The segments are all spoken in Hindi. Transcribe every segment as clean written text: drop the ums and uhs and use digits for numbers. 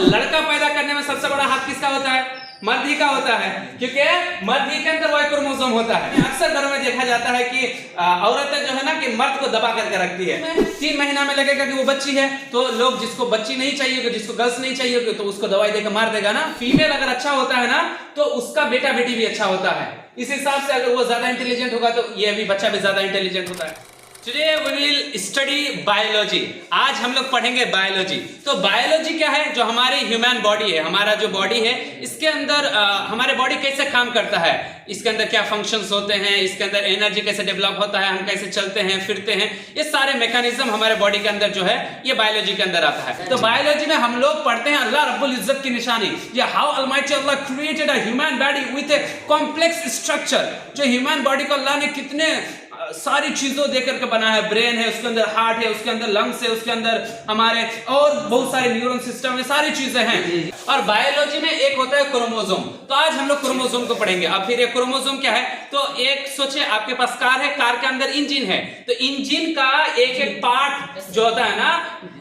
लड़का पैदा करने में सबसे बड़ा हाथ किसका होता है? मर्द ही का होता है, क्योंकि मर्द ही के अंदर वाई क्रोमोसोम होता है। अक्सर घरों में देखा जाता है कि औरतें जो है ना कि मर्द को दबा करके रखती है। 3 महीना में लगेगा कि वो बच्ची है, तो लोग जिसको बच्ची नहीं चाहिए, जिसको गर्ल्स नहीं चाहिए, तो उसको दवाई देकर मार देगा ना। फीमेल अगर अच्छा होता है ना तो उसका बेटा बेटी भी अच्छा होता है। इस हिसाब से अगर वो ज्यादा इंटेलिजेंट होगा तो ये भी बच्चा भी ज्यादा इंटेलिजेंट होता है। Today we will study biology। आज हम लोग पढ़ेंगे बायोलॉजी। तो बायोलॉजी क्या है? जो हमारी ह्यूमन बॉडी है, हमारा जो बॉडी है, इसके अंदर हमारे बॉडी कैसे काम करता है, इसके अंदर क्या फंक्शंस होते हैं, इसके अंदर एनर्जी कैसे डेवलप होता है, हम कैसे चलते हैं फिरते हैं, ये सारे मैकेनिज्म हमारे बॉडी के अंदर जो है ये बायोलॉजी के अंदर आता है। तो बायोलॉजी में हम लोग पढ़ते हैं अल्लाह रब्बुल इज्जत की निशानी, ये how Almighty Allah created a human body with a complex structure. जो ह्यूमन बॉडी को अल्लाह ने कितने सारी चीजों देकर के बना है, ब्रेन है, उसके अंदर हार्ट है, उसके अंदर लंग्स है, उसके अंदर हमारे और बहुत सारे न्यूरॉन सिस्टम है, सारी चीजें हैं। और बायोलॉजी में एक होता है क्रोमोसोम। तो आज हम लोग क्रोमोसोम को पढ़ेंगे। अब फिर ये क्रोमोसोम क्या है? तो एक सोचे आपके पास कार है, कार के अंदर इंजन है, तो इंजन का एक एक पार्ट जो होता है ना,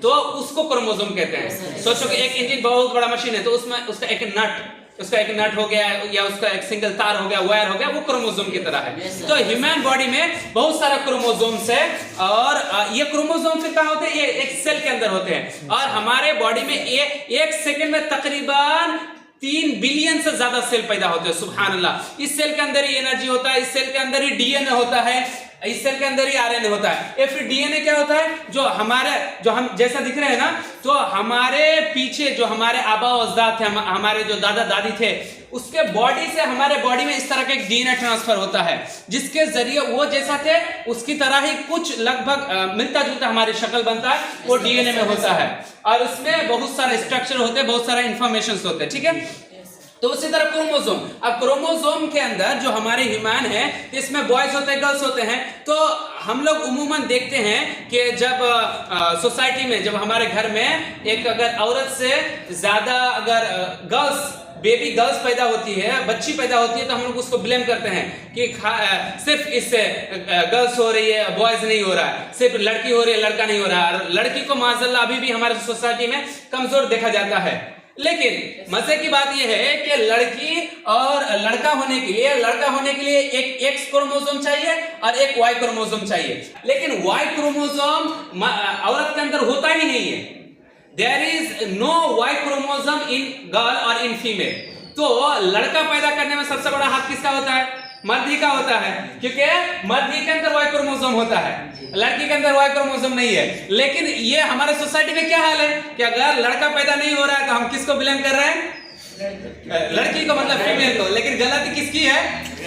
तो उसको क्रोमोसोम कहते हैं। सोचो कि एक इंजन बहुत बड़ा मशीन है, तो उसमें उसका एक नट हो गया या उसका एक सिंगल तार हो गया, वायर हो गया, वो क्रोमोसोम की तरह है। तो ह्यूमन बॉडी में बहुत सारा क्रोमोसोम्स है, और ये क्रोमोसोम फिर कहाँ होते हैं? ये एक सेल के अंदर होते हैं। और हमारे बॉडी में एक सेकंड में तकरीबन 3 बिलियन से ज्यादा सेल पैदा होते हैं। सुभान अल्लाह। इस सेल के अंदर ही एनर्जी होता है, इस सेल के अंदर ही डीएनए होता है, इस सेल के अंदर ही आरएनए होता है। ये फिर डीएनए क्या होता है? जो हम जैसा दिख रहे हैं ना, तो हमारे पीछे जो हमारे आबा अजदाद थे, हमारे जो दादा दादी थे, उसके बॉडी से हमारे बॉडी में इस तरह का एक डीएनए ट्रांसफर होता है, जिसके जरिए वो जैसा थे उसकी तरह ही कुछ लगभग मिलता जुलता हमारी शक्ल बनता है, वो डीएनए में होता है। और उसमें बहुत सारे स्ट्रक्चर होते हैं, बहुत सारा इंफॉर्मेशन होते हैं, ठीक है। तो उसी तरह क्रोमोसोम। अब क्रोमोसोम के अंदर जो हमारे ह्यूमन है, इसमें बॉयज होते हैं, गर्ल्स होते हैं। तो हम लोग उम्मूमन देखते हैं कि जब सोसाइटी में, जब हमारे घर में एक अगर औरत से ज्यादा अगर बेबी गर्ल्स पैदा होती है, बच्ची पैदा होती है, तो हम लोग उसको ब्लेम करते हैं कि सिर्फ इससे गर्ल्स हो रही है, बॉयज नहीं हो रहा है, सिर्फ लड़की हो रही है, लड़का नहीं हो रहा है। लड़की को माशाल्लाह अभी भी हमारे सोसाइटी में कमजोर देखा जाता है। लेकिन मजे की बात यह है कि लड़की और लड़का होने के लिए एक एक्स क्रोमोसोम चाहिए और एक वाई क्रोमोसोम चाहिए। लेकिन वाई क्रोमोसोम औरत के अंदर होता ही नहीं है। There is no Y chromosome in girl और इन फीमेल। तो लड़का पैदा करने में सबसे बड़ा हाथ किसका होता है? मर्द ही का होता है, क्योंकि मर्द ही के अंदर वाई क्रोमोसोम होता है, लड़की के अंदर वाई क्रोमोसोम नहीं है। लेकिन ये हमारे सोसाइटी में क्या हाल है कि अगर लड़का पैदा नहीं हो रहा है तो हम किसको ब्लेम कर रहे हैं? लड़की को, मतलब फीमेल को। लेकिन गलती किसकी है?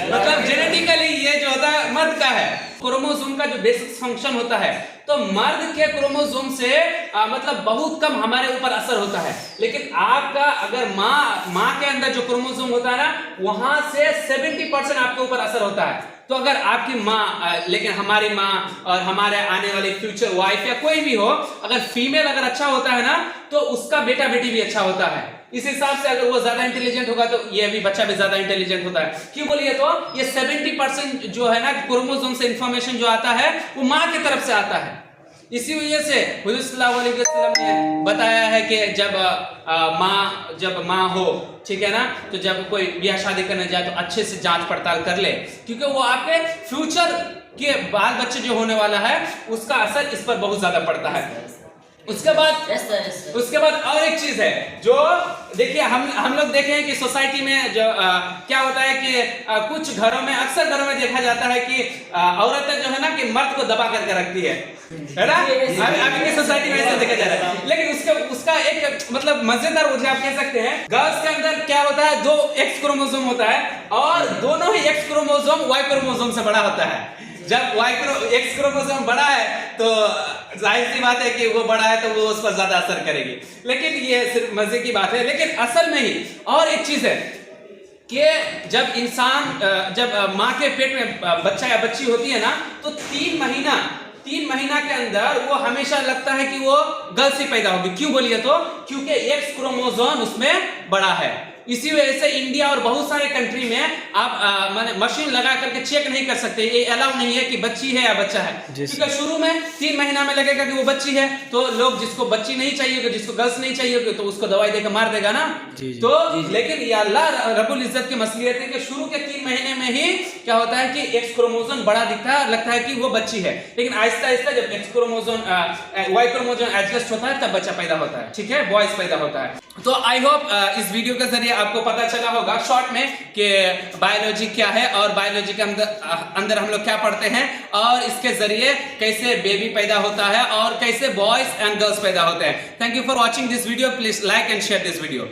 मतलब जेनेटिकली ये जो होता है मर्द का है। क्रोमोसोम का जो बेसिक फंक्शन होता है, तो मर्द के क्रोमोसोम से मतलब बहुत कम हमारे ऊपर असर होता है। लेकिन आपका अगर माँ के अंदर जो क्रोमोसोम होता है ना, वहां से 70% आपके ऊपर असर होता है। तो अगर आपकी माँ, लेकिन हमारी माँ और हमारे आने वाली फ्यूचर वाइफ या कोई भी हो, अगर फीमेल अगर अच्छा होता है ना, तो उसका बेटा बेटी भी अच्छा होता है। इस हिसाब से अगर वो ज्यादा इंटेलिजेंट होगा तो ये भी बच्चा भी ज्यादा इंटेलिजेंट होता है। क्यों बोलिए? तो ये 70% जो है ना क्रोमोसोम से इंफॉर्मेशन जो आता है वो माँ की तरफ से आता है। इसी वजह से हुजूर सल्लल्लाहु अलैहि वसल्लम ने बताया है कि जब माँ हो, ठीक है ना, तो जब कोई ब्याह शादी करने जाए तो अच्छे से जांच पड़ताल कर ले, क्योंकि वो आपके फ्यूचर के बाल बच्चे जो होने वाला है उसका असर इस पर बहुत ज्यादा पड़ता है। उसके बाद और एक चीज है जो देखिए, हम लोग देखे हैं कि सोसाइटी में जो क्या होता है कि कुछ घरों में, अक्सर घरों में देखा जाता है कि औरतें जो है ना कि मर्द को दबा करके रखती है ना। अभी की सोसाइटी में ऐसा देखा जा रहा है। लेकिन उसका एक मतलब मजेदार वजह आप कह सकते हैं, गर्ल्स के अंदर क्या होता है, 2 एक्स क्रोमोसोम होता है और दोनों ही एक्स क्रोमोसोम वाई क्रोमोसोम से बड़ा होता है। जब एक्स क्रोमोसोम बड़ा है तो जाहिर सी बात है कि वो बड़ा है तो वो उस पर ज्यादा असर करेगी। लेकिन ये सिर्फ मजे की बात है। लेकिन असल में ही और एक चीज है कि जब माँ के पेट में बच्चा या बच्ची होती है ना, तो 3 महीना के अंदर वो हमेशा लगता है कि वो गर्ल्स ही पैदा होगी। क्यों बोलिए? तो क्योंकि एक्स क्रोमोसोम उसमें बड़ा है। इसी वजह से इंडिया और बहुत सारे कंट्री में आप माने मशीन लगा करके चेक नहीं कर सकते, ये अलाउ नहीं है कि बच्ची है या बच्चा है, क्योंकि शुरू में 3 महीना में लगेगा कि वो बच्ची है, तो लोग जिसको बच्ची नहीं चाहिए, जिसको गर्ल्स नहीं चाहिए, तो उसको दवाई देकर मार देगा ना। तो लेकिन ये अल्लाह रब्बुल इज्जत की मसलियत है कि शुरू के 3 महीने में ही क्या होता है कि एक्स क्रोमोसोम बड़ा दिखता है, लगता है कि वो बच्ची है, लेकिन आहिस्ता आहिस्ता जब X chromosome Y chromosome adjust होता है तब बच्चा पैदा होता है, ठीक है, बॉयज पैदा होता है। तो आई होप इस वीडियो के जरिए आपको पता चला होगा शॉर्ट में कि बायोलॉजी क्या है और बायोलॉजी के अंदर हम लोग क्या पढ़ते हैं और इसके जरिए कैसे बेबी पैदा होता है और कैसे बॉयज एंड गर्ल्स पैदा होते हैं। Thank you for watching this video, please like and share this video.